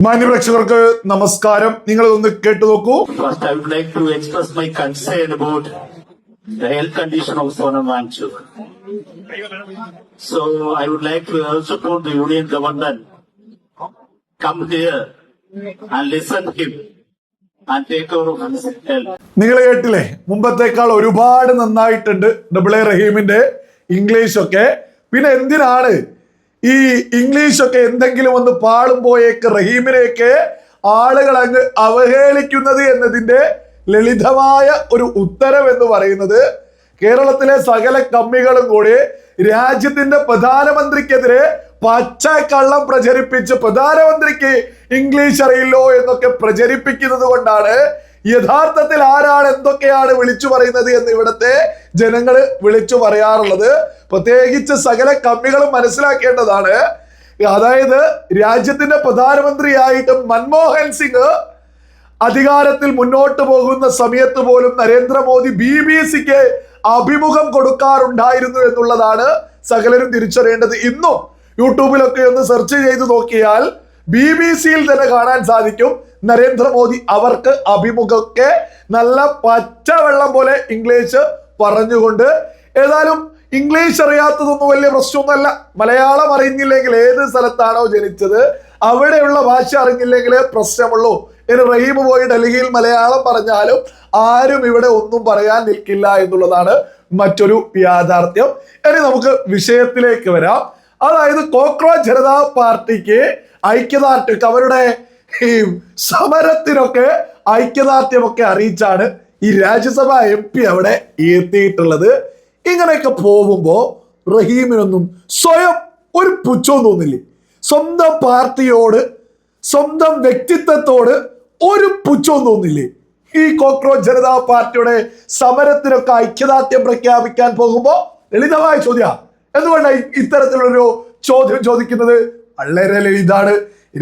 മാന്യപ്രേക്ഷകർക്ക് നമസ്കാരം. നിങ്ങൾ ഒന്ന് കേട്ടു നോക്കൂ. First, I would like to express my concern about the health condition of Sonam Wangchuk. So, I would like to also support the Union government. Come here and listen to him and take care of his health. നിങ്ങൾ കേട്ടില്ലേ, മുമ്പത്തേക്കാൾ ഒരുപാട് നന്നായിട്ടുണ്ട് double A റഹീമിന്റെ English ഒക്കെ. പിന്നെ എന്തിനാണ് ഈ English ഒക്കെ എന്തെങ്കിലും ഒന്ന് പാളുമ്പോഴേക്ക് റഹീമിനെയൊക്കെ ആളുകൾ അങ്ങ് അവഹേളിക്കുന്നത് എന്നതിന്റെ ലളിതമായ ഒരു ഉത്തരം എന്ന് പറയുന്നത്, കേരളത്തിലെ സകല കമ്മികളും കൂടി രാജ്യത്തിന്റെ പ്രധാനമന്ത്രിക്കെതിരെ പച്ചക്കള്ളം പ്രചരിപ്പിച്ച് പ്രധാനമന്ത്രിക്ക് ഇംഗ്ലീഷ് അറിയില്ലോ എന്നൊക്കെ പ്രചരിപ്പിക്കുന്നത് കൊണ്ടാണ് യഥാർത്ഥത്തിൽ ആരാണ് എന്തൊക്കെയാണ് വിളിച്ചു പറയുന്നത് എന്ന് ഇവിടുത്തെ ജനങ്ങള് വിളിച്ചു പറയാറുള്ളത്. പ്രത്യേകിച്ച് സകല കമ്മികളും മനസ്സിലാക്കേണ്ടതാണ്. അതായത് രാജ്യത്തിന്റെ പ്രധാനമന്ത്രിയായിട്ട് മൻമോഹൻ സിംഗ് അധികാരത്തിൽ മുന്നോട്ട് പോകുന്ന സമയത്ത് പോലും നരേന്ദ്രമോദി BBC-ക്ക് അഭിമുഖം കൊടുക്കാറുണ്ടായിരുന്നു എന്നുള്ളതാണ് സകലരും തിരിച്ചറിയേണ്ടത്. ഇന്നും യൂട്യൂബിലൊക്കെ ഒന്ന് സെർച്ച് ചെയ്ത് നോക്കിയാൽ BBC-യിൽ തന്നെ കാണാൻ സാധിക്കും നരേന്ദ്രമോദി അവർക്ക് അഭിമുഖമൊക്കെ നല്ല പച്ചവെള്ളം പോലെ ഇംഗ്ലീഷ് പറഞ്ഞുകൊണ്ട്. ഏതായാലും ഇംഗ്ലീഷ് അറിയാത്തതൊന്നും വലിയ പ്രശ്നമൊന്നുമല്ല. മലയാളം അറിഞ്ഞില്ലെങ്കിൽ ഏത് സ്ഥലത്താണോ ജനിച്ചത് അവിടെയുള്ള ഭാഷ അറിഞ്ഞില്ലെങ്കിലേ പ്രശ്നമുള്ളൂ. ഇനി റഹീം പോയി ഡൽഹിയിൽ മലയാളം പറഞ്ഞാലും ആരും ഇവിടെ ഒന്നും പറയാൻ നിൽക്കില്ല എന്നുള്ളതാണ് മറ്റൊരു യാഥാർത്ഥ്യം. ഇനി നമുക്ക് വിഷയത്തിലേക്ക് വരാം. അതായത് കോക്രോച്ച് ജനതാ പാർട്ടിക്ക് ഐക്യദാർഢ്യം, അവരുടെ ഈ സമരത്തിനൊക്കെ ഐക്യദാർഢ്യമൊക്കെ അറിയിച്ചാണ് ഈ രാജ്യസഭ MP അവിടെ എത്തിയിട്ടുള്ളത്. ഇങ്ങനെയൊക്കെ പോകുമ്പോ റഹീമിനൊന്നും സ്വയം ഒരു പുച്ഛവും തോന്നില്ലേ? സ്വന്തം പാർട്ടിയോട്, സ്വന്തം വ്യക്തിത്വത്തോട് ഒരു പുച്ഛവും തോന്നില്ലേ? ഈ കോക്രോച്ച് ജനതാ പാർട്ടിയുടെ സമരത്തിനൊക്കെ ഐക്യദാർഢ്യം പ്രഖ്യാപിക്കാൻ പോകുമ്പോ ലളിതമായ ചോദ്യം. എന്തുകൊണ്ടാണ് ഇത്തരത്തിലുള്ളൊരു ചോദ്യം ചോദിക്കുന്നത്? വളരെ ലളിതാണ്.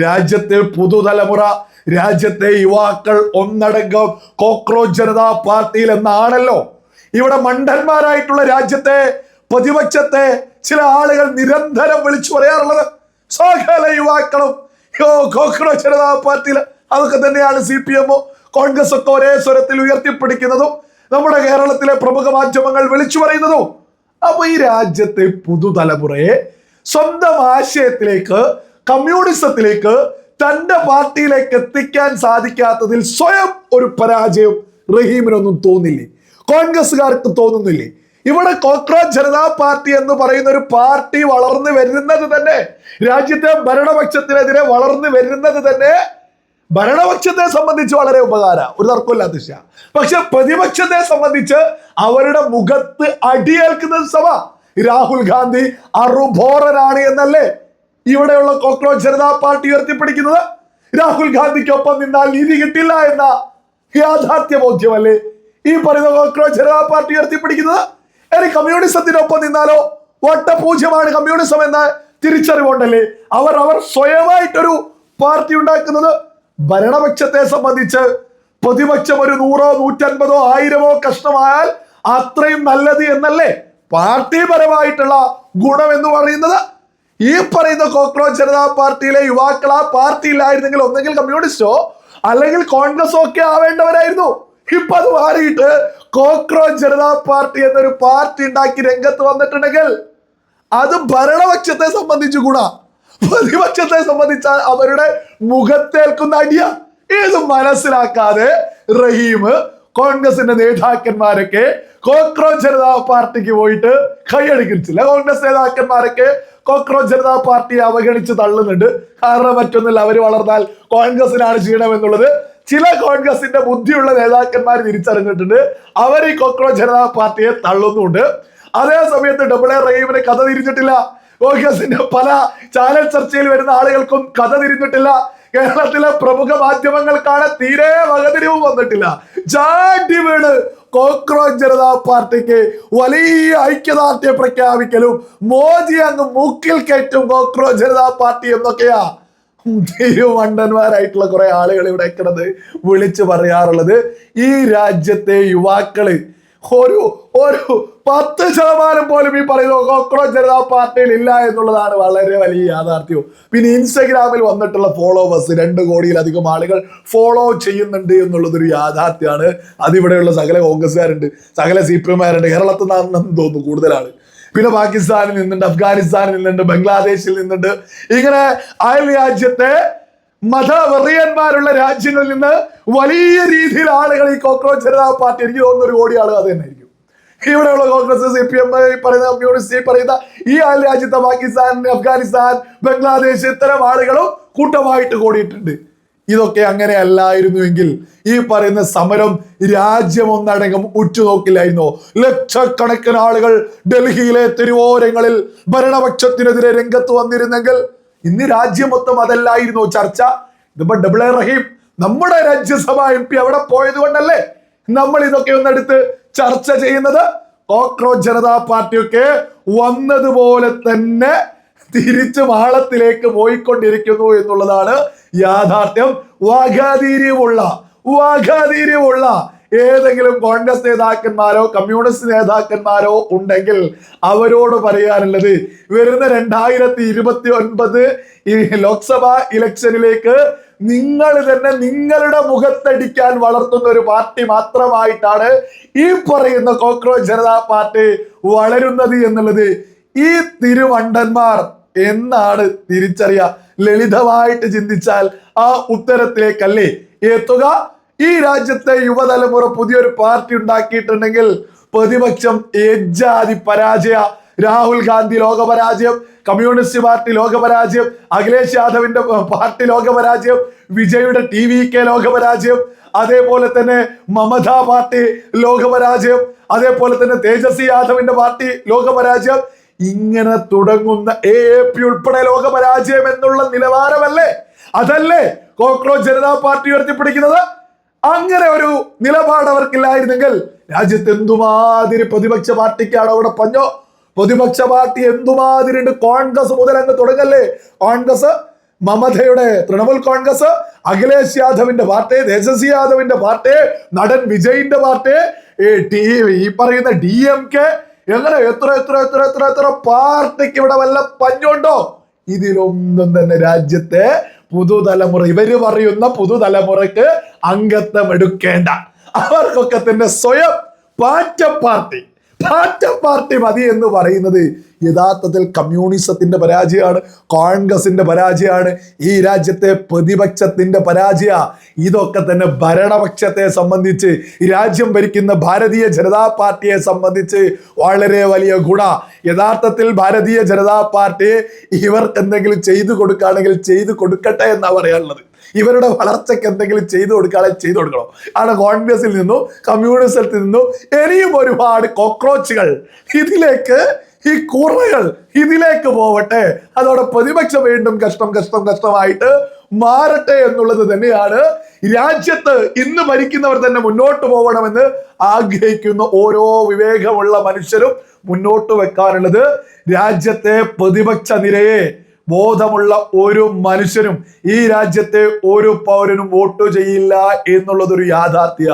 രാജ്യത്തെ പുതുതലമുറ, രാജ്യത്തെ യുവാക്കൾ ഒന്നടങ്കം കോക്രോച്ച് ജനതാ പാർട്ടിയിൽ എന്നാണല്ലോ ഇവിടെ മണ്ടന്മാരായിട്ടുള്ള രാജ്യത്തെ പ്രതിപക്ഷത്തെ ചില ആളുകൾ നിരന്തരം വിളിച്ചു പറയാറുള്ളത്. സകല യുവാക്കളും കോക്രോച്ച് ജനതാ പാർട്ടിയിൽ, അതൊക്കെ തന്നെയാണ് CPM കോൺഗ്രസ് ഒക്കെ ഒരേ സ്വരത്തിൽ ഉയർത്തിപ്പിടിക്കുന്നതും നമ്മുടെ കേരളത്തിലെ പ്രമുഖ മാധ്യമങ്ങൾ വിളിച്ചു പറയുന്നതും. അപ്പൊ ഈ രാജ്യത്തെ പുതുതലമുറയെ സ്വന്തം ആശയത്തിലേക്ക്, കമ്മ്യൂണിസത്തിലേക്ക്, തന്റെ പാർട്ടിയിലേക്ക് എത്തിക്കാൻ സാധിക്കാത്തതിൽ സ്വയം ഒരു പരാജയം റഹീമിനൊന്നും തോന്നില്ലേ? കോൺഗ്രസ്സുകാർക്ക് തോന്നുന്നില്ലേ? ഇവിടെ കോക്രോച്ച് ജനതാ പാർട്ടി എന്ന് പറയുന്ന ഒരു പാർട്ടി വളർന്നു വരുന്നത് തന്നെ, രാജ്യത്തെ ഭരണപക്ഷത്തിനെതിരെ വളർന്നു വരുന്നത് തന്നെ ഭരണപക്ഷത്തെ സംബന്ധിച്ച് വളരെ ഉപകാര, ഒരു തർക്കമില്ലാത്ത വിഷയം. പക്ഷെ പ്രതിപക്ഷത്തെ സംബന്ധിച്ച് അവരുടെ മുഖത്ത് അടിയേൽക്കുന്ന സഭ രാഹുൽ ഗാന്ധി അറുബോറനാണ് എന്നല്ലേ ഇവിടെയുള്ള കോക്രോച്ച് ജനതാ പാർട്ടി ഉയർത്തിപ്പിടിക്കുന്നത്? രാഹുൽ ഗാന്ധിക്കൊപ്പം നിന്നാൽ നീതി കിട്ടില്ല എന്ന യാഥാർത്ഥ്യ ബോധ്യമല്ലേ ഈ പറയുന്ന കോക്രോച്ച് ജനതാ പാർട്ടി ഉയർത്തിപ്പിടിക്കുന്നത്? ഇനി കമ്മ്യൂണിസത്തിനൊപ്പം നിന്നാലോ വട്ടപൂജ്യമാണ് കമ്മ്യൂണിസം എന്ന തിരിച്ചറിവുണ്ടല്ലേ അവർ സ്വയമായിട്ടൊരു പാർട്ടി ഉണ്ടാക്കുന്നത്? ഭരണപക്ഷത്തെ സംബന്ധിച്ച് പ്രതിപക്ഷം ഒരു 100, 150, 1000 കഷ്ണമായാൽ അത്രയും നല്ലത് എന്നല്ലേ പാർട്ടി പരമായിട്ടുള്ള ഗുണം എന്ന് പറയുന്നത്? ഈ പറയുന്ന കോക്രോച്ച് ജനതാ പാർട്ടിയിലെ യുവാക്കൾ ആ പാർട്ടി ഇല്ലായിരുന്നെങ്കിൽ ഒന്നെങ്കിൽ കമ്മ്യൂണിസ്റ്റോ അല്ലെങ്കിൽ കോൺഗ്രസോ ഒക്കെ ആവേണ്ടവരായിരുന്നു. ഇപ്പൊ അത് മാറിയിട്ട് കോക്രോച്ച് ജനതാ പാർട്ടി എന്നൊരു പാർട്ടി ഉണ്ടാക്കി രംഗത്ത് വന്നിട്ടുണ്ടെങ്കിൽ അത് ഭരണപക്ഷത്തെ സംബന്ധിച്ച് കൂടാ, പ്രതിപക്ഷത്തെ സംബന്ധിച്ച അവരുടെ മുഖത്തേൽക്കുന്ന അടിയ. ഇത് മനസ്സിലാക്കാതെ റഹീം, കോൺഗ്രസിന്റെ നേതാക്കന്മാരൊക്കെ കോക്രോച്ച് ജനതാ പാർട്ടിക്ക് പോയിട്ട് കൈയടിക്കില്ല. കോൺഗ്രസ് നേതാക്കന്മാരൊക്കെ കോക്രോച്ച് ജനതാ പാർട്ടിയെ അവഗണിച്ച് തള്ളുന്നുണ്ട്. കാരണം മറ്റൊന്നുമില്ല, അവർ വളർന്നാൽ കോൺഗ്രസിനാണ് ക്ഷീണം എന്നുള്ളത് ചില കോൺഗ്രസിന്റെ ബുദ്ധിയുള്ള നേതാക്കന്മാർ തിരിച്ചറിഞ്ഞിട്ടുണ്ട്. അവർ ഈ കോക്രോച്ച് ജനതാ പാർട്ടിയെ തള്ളുന്നുണ്ട്. അതേ സമയത്ത് ഡബിൾ എ റഹീമിന് കഥ തിരിഞ്ഞിട്ടില്ല. കോൺഗ്രസിന്റെ പല ചാനൽ ചർച്ചയിൽ വരുന്ന ആളുകൾക്കും കഥ തിരിഞ്ഞിട്ടില്ല. കേരളത്തിലെ പ്രമുഖ മാധ്യമങ്ങൾക്കാണ് തീരെ വകതിരിവ് വന്നിട്ടില്ല. ചാടി വീണ് കോക്രോച്ച് ജനതാ പാർട്ടിക്ക് വലിയ ഐക്യദാർഢ്യം പ്രഖ്യാപിക്കലും മോദി അങ്ങ് മൂക്കിൽ കയറ്റും കോക്രോച്ച് ജനതാ പാർട്ടി എന്നൊക്കെയാ തിരുവണ്ടന്മാരായിട്ടുള്ള കുറെ ആളുകൾ ഇവിടെ കിടന്ന് വിളിച്ചു പറയാറുള്ളത്. ഈ രാജ്യത്തെ യുവാക്കള് ഒരു ഒരു 10% പോലും ഈ പറയുന്ന കോക്രോച്ച് ജനതാ പാർട്ടിയിൽ ഇല്ല എന്നുള്ളതാണ് വളരെ വലിയ യാഥാർത്ഥ്യവും. പിന്നെ ഇൻസ്റ്റഗ്രാമിൽ വന്നിട്ടുള്ള ഫോളോവേഴ്സ് 2 കോടിയിലധികം ആളുകൾ ഫോളോ ചെയ്യുന്നുണ്ട് എന്നുള്ളതൊരു യാഥാർത്ഥ്യമാണ്. അതിവിടെയുള്ള സകല കോൺഗ്രസ്സുകാരുണ്ട്, സകല CPM-കാരുണ്ട്, കേരളത്തിൽ നിന്നാണെന്ന് തോന്നുന്നു കൂടുതലാണ്. പിന്നെ പാകിസ്ഥാനിൽ നിന്നുണ്ട്, അഫ്ഗാനിസ്ഥാനിൽ നിന്നുണ്ട്, ബംഗ്ലാദേശിൽ നിന്നുണ്ട്. ഇങ്ങനെ അയൽ രാജ്യത്തെ മതവെറിയന്മാരുള്ള രാജ്യങ്ങളിൽ നിന്ന് വലിയ രീതിയിൽ ആളുകൾ ഈ കോക്രോച്ച് ജനതാ പാർട്ടി, എനിക്ക് തോന്നുന്ന 1 കോടി ആളുകൾ അത് തന്നെ ആയിരിക്കും. ഇവിടെയുള്ള കോൺഗ്രസ്, CPM, പറയുന്ന കമ്മ്യൂണിസ്റ്റ്, പറയുന്ന ഈ അയൽ രാജ്യത്തെ പാകിസ്ഥാൻ, അഫ്ഗാനിസ്ഥാൻ, ബംഗ്ലാദേശ്, ഇത്തരം ആളുകളും കൂട്ടമായിട്ട് കൂടിയിട്ടുണ്ട്. ഇതൊക്കെ അങ്ങനെ അല്ലായിരുന്നുവെങ്കിൽ ഈ പറയുന്ന സമരം രാജ്യം ഒന്നടങ്കം ഉറ്റുനോക്കില്ലായിരുന്നോ? ലക്ഷക്കണക്കിന് ആളുകൾ ഡൽഹിയിലെ തെരുവോരങ്ങളിൽ ഭരണപക്ഷത്തിനെതിരെ രംഗത്ത് വന്നിരുന്നെങ്കിൽ ഇന്ന് രാജ്യം മൊത്തം അതല്ലായിരുന്നോ ചർച്ച? ഇതിപ്പോ റഹീം നമ്മുടെ രാജ്യസഭ MP അവിടെ പോയത് കൊണ്ടല്ലേ നമ്മൾ ഇതൊക്കെ ഒന്നെടുത്ത് ചർച്ച ചെയ്യുന്നത്. കോക്രോച്ച് ജനതാ പാർട്ടിയൊക്കെ വന്നതുപോലെ തന്നെ തിരിച്ചു മാളത്തിലേക്ക് പോയിക്കൊണ്ടിരിക്കുന്നു എന്നുള്ളതാണ് യാഥാർത്ഥ്യം. വാഗാധീര്യമുള്ള ഏതെങ്കിലും കോൺഗ്രസ് നേതാക്കന്മാരോ കമ്മ്യൂണിസ്റ്റ് നേതാക്കന്മാരോ ഉണ്ടെങ്കിൽ അവരോട് പറയാനുള്ളത്, വരുന്ന 2029 ഈ ലോക്സഭാ ഇലക്ഷനിലേക്ക് നിങ്ങൾ തന്നെ നിങ്ങളുടെ മുഖത്തടിക്കാൻ വളർത്തുന്ന ഒരു പാർട്ടി മാത്രമായിട്ടാണ് ഈ പറയുന്ന കോക്രോച്ച് ജനതാ പാർട്ടി വളരുന്നത് എന്നുള്ളത് ഈ തിരുവണ്ടന്മാർ എന്നാണ് തിരിച്ചറിയുക. ലളിതമായിട്ട് ചിന്തിച്ചാൽ ആ ഉത്തരത്തിലേക്കല്ലേ എത്തുക. ഈ രാജ്യത്തെ യുവതലമുറ പുതിയൊരു പാർട്ടി ഉണ്ടാക്കിയിട്ടുണ്ടെങ്കിൽ പ്രതിപക്ഷം ഏജാതി പരാജയ, രാഹുൽ ഗാന്ധി ലോകപരാജയം, കമ്മ്യൂണിസ്റ്റ് പാർട്ടി ലോകപരാജയം, അഖിലേഷ് യാദവിന്റെ പാർട്ടി ലോകപരാജയം, വിജയുടെ TVK ലോകപരാജയം, അതേപോലെ തന്നെ മമത പാർട്ടി ലോകപരാജയം, അതേപോലെ തന്നെ തേജസ്വി യാദവിന്റെ പാർട്ടി ലോകപരാജയം, ഇങ്ങനെ തുടങ്ങുന്ന AAP ഉൾപ്പെടെ ലോകപരാജയം എന്നുള്ള നിലവാരമല്ലേ, അതല്ലേ കോക്രോച്ച് ജനതാ പാർട്ടി ഉയർത്തിപ്പിടിക്കുന്നത്? അങ്ങനെ ഒരു നിലപാട് അവർക്കില്ലായിരുന്നെങ്കിൽ രാജ്യത്ത് എന്തുമാതിരി പ്രതിപക്ഷ പാർട്ടിക്കാണ് അവിടെ പഞ്ഞോ. പ്രതിപക്ഷ പാർട്ടി എന്തുമാതിരി ഉണ്ട്. കോൺഗ്രസ് മുതൽ അങ്ങ് തുടങ്ങല്ലേ. കോൺഗ്രസ്, മമതയുടെ തൃണമൂൽ കോൺഗ്രസ്, അഖിലേഷ് യാദവിന്റെ പാർട്ടി, തേജസ്വി യാദവിന്റെ പാർട്ടി, നടൻ വിജയിന്റെ പാർട്ടി, ഈ പറയുന്ന DMK, എങ്ങനെ എത്ര പാർട്ടിക്ക് ഇവിടെ വല്ല പഞ്ഞുണ്ടോ? ഇതിലൊന്നും തന്നെ രാജ്യത്തെ പുതുതലമുറ, ഇവര് പറയുന്ന പുതുതലമുറയ്ക്ക് അംഗത്വം എടുക്കേണ്ട. അവർക്കൊക്കെ തന്നെ സ്വയം പാറ്റ പാർട്ടി മതി എന്ന് പറയുന്നത് യഥാർത്ഥത്തിൽ കമ്മ്യൂണിസത്തിന്റെ പരാജയമാണ്, കോൺഗ്രസിന്റെ പരാജയമാണ്, ഈ രാജ്യത്തെ പ്രതിപക്ഷത്തിന്റെ പരാജയ. ഇതൊക്കെ തന്നെ ഭരണപക്ഷത്തെ സംബന്ധിച്ച്, രാജ്യം ഭരിക്കുന്ന ഭാരതീയ ജനതാ പാർട്ടിയെ സംബന്ധിച്ച് വളരെ വലിയ ഗുണ. യഥാർത്ഥത്തിൽ ഭാരതീയ ജനതാ പാർട്ടി ഇവർക്ക് എന്തെങ്കിലും ചെയ്തു കൊടുക്കുകയാണെങ്കിൽ ചെയ്തു കൊടുക്കട്ടെ എന്നാ പറയാനുള്ളത്. ഇവരുടെ വളർച്ചയ്ക്ക് എന്തെങ്കിലും ചെയ്തു കൊടുക്കുകയാണെങ്കിൽ ചെയ്തു കൊടുക്കണം. ആണ് കോൺഗ്രസിൽ നിന്നും കമ്മ്യൂണിസത്തിൽ നിന്നും ഇനിയും ഒരുപാട് കോക്രോച്ചുകൾ ഈ കുറകൾ ഇതിലേക്ക് പോവട്ടെ. അതോടെ പ്രതിപക്ഷം വീണ്ടും കഷ്ടമായിട്ട് മാറട്ടെ എന്നുള്ളത് തന്നെയാണ് രാജ്യത്ത് ഇന്ന് ഭരിക്കുന്നവർ തന്നെ മുന്നോട്ട് പോകണമെന്ന് ആഗ്രഹിക്കുന്ന ഓരോ വിവേകമുള്ള മനുഷ്യരും മുന്നോട്ട് വെക്കാറുള്ളത്. രാജ്യത്തെ പ്രതിപക്ഷ നിരയെ ബോധമുള്ള ഒരു മനുഷ്യനും ഈ രാജ്യത്തെ ഒരു പൗരനും വോട്ട് ചെയ്യില്ല എന്നുള്ളതൊരു യാഥാർത്ഥ്യ.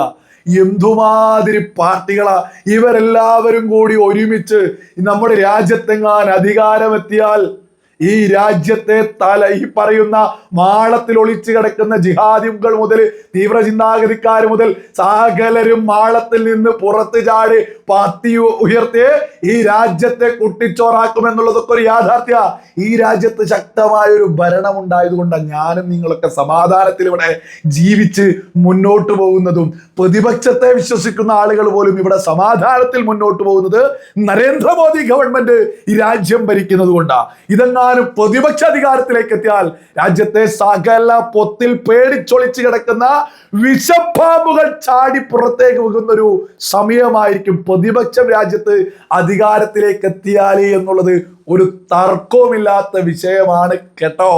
എന്തുമാതിരി പാർട്ടികളാ ഇവരെല്ലാവരും കൂടി ഒരുമിച്ച് നമ്മുടെ രാജ്യത്തെങ്ങാൻ അധികാരമെത്തിയാൽ ഈ രാജ്യത്തെ ഈ പറയുന്ന മാളത്തിൽ ഒളിച്ചു കിടക്കുന്ന ജിഹാദികൾ മുതൽ തീവ്ര ചിന്താഗതിക്കാർ മുതൽ സകലരും മാളത്തിൽ നിന്ന് പുറത്തു ചാടി പാർട്ടി ഉയർത്തി ഈ രാജ്യത്തെ കുട്ടിച്ചോറാക്കുമെന്നുള്ളതൊക്കെ ഒരു യാഥാർത്ഥ്യ. ഈ രാജ്യത്ത് ശക്തമായ ഒരു ഭരണം ഉണ്ടായതുകൊണ്ടാണ് ഞാനും നിങ്ങളൊക്കെ സമാധാനത്തിൽ ഇവിടെ ജീവിച്ച് മുന്നോട്ട് പോകുന്നതും പ്രതിപക്ഷത്തെ വിശ്വസിക്കുന്ന ആളുകൾ പോലും ഇവിടെ സമാധാനത്തിൽ മുന്നോട്ട് പോകുന്നത് നരേന്ദ്രമോദി ഗവൺമെന്റ് ഈ രാജ്യം ഭരിക്കുന്നത് കൊണ്ടാണ്. ഇതെങ്ങാനും പ്രതിപക്ഷ അധികാരത്തിലേക്ക് എത്തിയാൽ രാജ്യത്തെ സകല പൊത്തിൽ പേടിച്ചൊളിച്ച് കിടക്കുന്ന വിഷപ്പാമ്പുകൾ ചാടി പുറത്തേക്ക് പോകുന്ന ഒരു സമയമായിരിക്കും പ്രതിപക്ഷം രാജ്യത്ത് അധികാരത്തിലേക്ക് എത്തിയാലേ എന്നുള്ളത് ഒരു തർക്കവുമില്ലാത്ത വിഷയമാണ് കേട്ടോ.